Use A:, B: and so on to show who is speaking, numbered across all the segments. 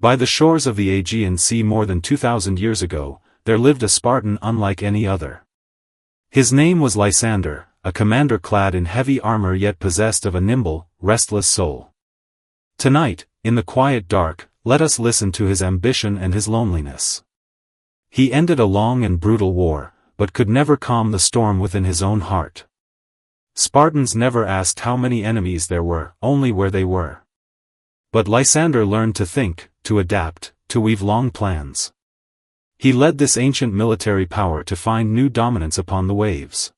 A: By the shores of the Aegean Sea more than 2,000 years ago, there lived a Spartan unlike any other. His name was Lysander, a commander clad in heavy armor yet possessed of a nimble, restless soul. Tonight, in the quiet dark, let us listen to his ambition and his loneliness. He ended a long and brutal war, but could never calm the storm within his own heart. Spartans never asked how many enemies there were, only where they were. But Lysander learned to think, to adapt, to weave long plans. He led this ancient military power to find new dominance upon the waves.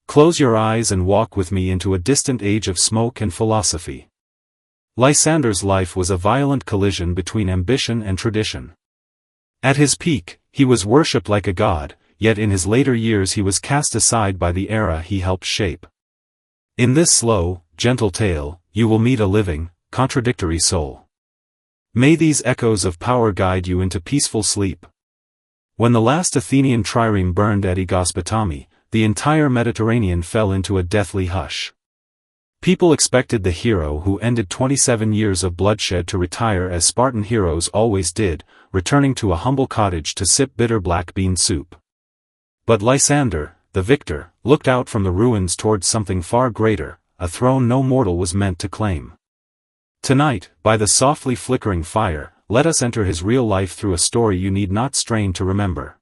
A: Close your eyes and walk with me into a distant age of smoke and philosophy. Lysander's life was a violent collision between ambition and tradition. At his peak, he was worshipped like a god, yet in his later years he was cast aside by the era he helped shape. In this slow, gentle tale, you will meet a living, contradictory soul. May these echoes of power guide you into peaceful sleep. When the last Athenian trireme burned at Aegospotami, the entire Mediterranean fell into a deathly hush. People expected the hero who ended 27 years of bloodshed to retire as Spartan heroes always did, returning to a humble cottage to sip bitter black bean soup. But Lysander, the victor, looked out from the ruins towards something far greater, a throne no mortal was meant to claim. Tonight, by the softly flickering fire, let us enter his real life through a story you need not strain to remember.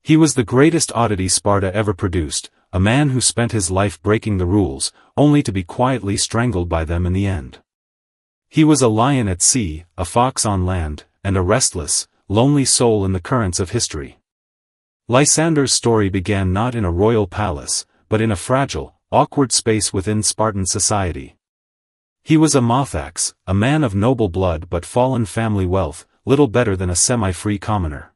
A: He was the greatest oddity Sparta ever produced, a man who spent his life breaking the rules, only to be quietly strangled by them in the end. He was a lion at sea, a fox on land, and a restless, lonely soul in the currents of history. Lysander's story began not in a royal palace, but in a fragile, awkward space within Spartan society. He was a Mothax, a man of noble blood but fallen family wealth, little better than a semi-free commoner.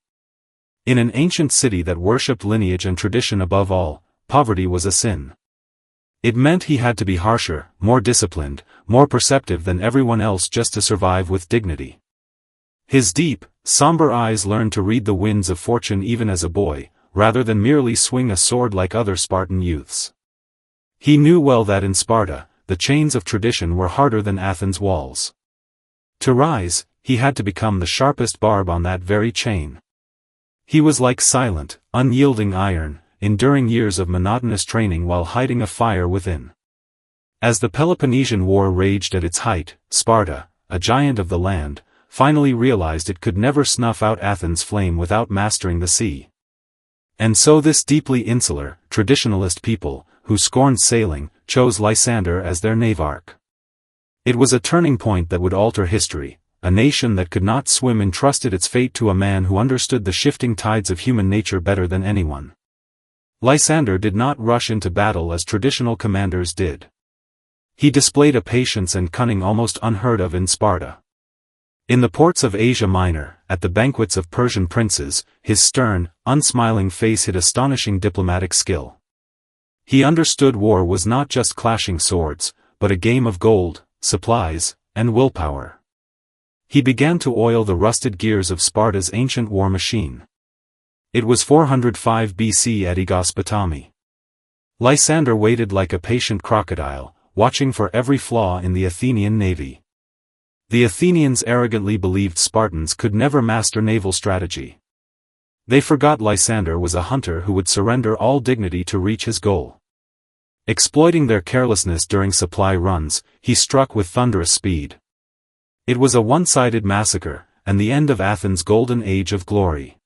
A: In an ancient city that worshipped lineage and tradition above all, poverty was a sin. It meant he had to be harsher, more disciplined, more perceptive than everyone else just to survive with dignity. His deep, somber eyes learned to read the winds of fortune even as a boy, rather than merely swing a sword like other Spartan youths. He knew well that in Sparta, the chains of tradition were harder than Athens' walls. To rise, he had to become the sharpest barb on that very chain. He was like silent, unyielding iron, enduring years of monotonous training while hiding a fire within. As the Peloponnesian War raged at its height, Sparta, a giant of the land, finally realized it could never snuff out Athens' flame without mastering the sea. And so this deeply insular, traditionalist people, who scorned sailing, chose Lysander as their navarch. It was a turning point that would alter history. A nation that could not swim entrusted its fate to a man who understood the shifting tides of human nature better than anyone. Lysander did not rush into battle as traditional commanders did. He displayed a patience and cunning almost unheard of in Sparta. In the ports of Asia Minor, at the banquets of Persian princes, his stern, unsmiling face hid astonishing diplomatic skill. He understood war was not just clashing swords, but a game of gold, supplies, and willpower. He began to oil the rusted gears of Sparta's ancient war machine. It was 405 BC at Aegospotami. Lysander waited like a patient crocodile, watching for every flaw in the Athenian navy. The Athenians arrogantly believed Spartans could never master naval strategy. They forgot Lysander was a hunter who would surrender all dignity to reach his goal. Exploiting their carelessness during supply runs, he struck with thunderous speed. It was a one-sided massacre, and the end of Athens' golden age of glory.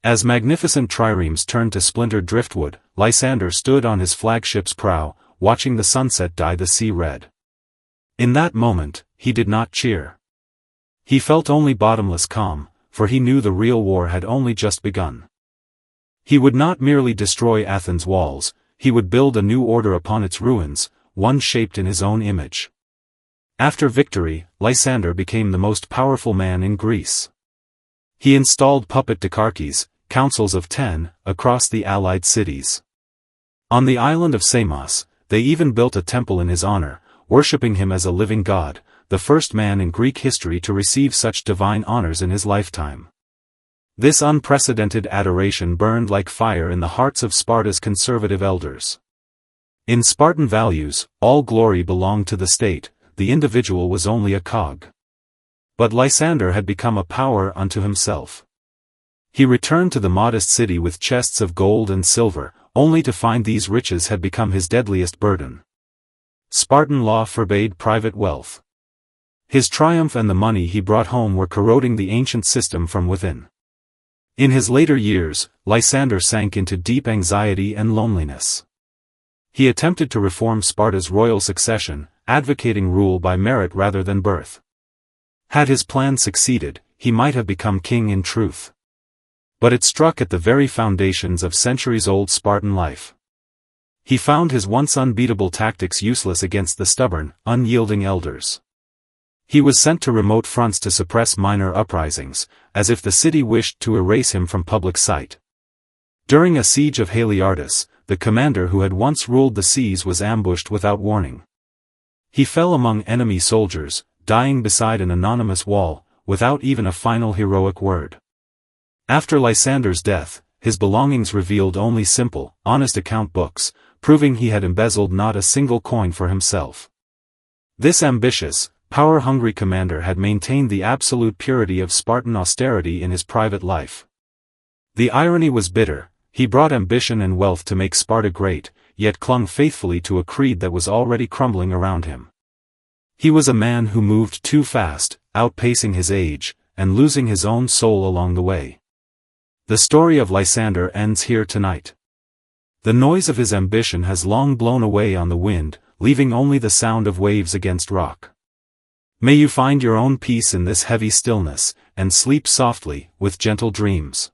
A: As magnificent triremes turned to splintered driftwood, Lysander stood on his flagship's prow, watching the sunset dye the sea red. In that moment, he did not cheer. He felt only bottomless calm, for he knew the real war had only just begun. He would not merely destroy Athens' walls, he would build a new order upon its ruins, one shaped in his own image. After victory, Lysander became the most powerful man in Greece. He installed puppet dicarchies, councils of 10, across the allied cities. On the island of Samos, they even built a temple in his honor, worshipping him as a living god, the first man in Greek history to receive such divine honors in his lifetime. This unprecedented adoration burned like fire in the hearts of Sparta's conservative elders. In Spartan values, all glory belonged to the state, the individual was only a cog. But Lysander had become a power unto himself. He returned to the modest city with chests of gold and silver, only to find these riches had become his deadliest burden. Spartan law forbade private wealth. His triumph and the money he brought home were corroding the ancient system from within. In his later years, Lysander sank into deep anxiety and loneliness. He attempted to reform Sparta's royal succession, advocating rule by merit rather than birth. Had his plan succeeded, he might have become king in truth. But it struck at the very foundations of centuries-old Spartan life. He found his once unbeatable tactics useless against the stubborn, unyielding elders. He was sent to remote fronts to suppress minor uprisings, as if the city wished to erase him from public sight. During a siege of Haliartus, the commander who had once ruled the seas was ambushed without warning. He fell among enemy soldiers, dying beside an anonymous wall, without even a final heroic word. After Lysander's death, his belongings revealed only simple, honest account books, proving he had embezzled not a single coin for himself. This ambitious, power-hungry commander had maintained the absolute purity of Spartan austerity in his private life. The irony was bitter. He brought ambition and wealth to make Sparta great, yet clung faithfully to a creed that was already crumbling around him. He was a man who moved too fast, outpacing his age, and losing his own soul along the way. The story of Lysander ends here tonight. The noise of his ambition has long blown away on the wind, leaving only the sound of waves against rock. May you find your own peace in this heavy stillness, and sleep softly, with gentle dreams.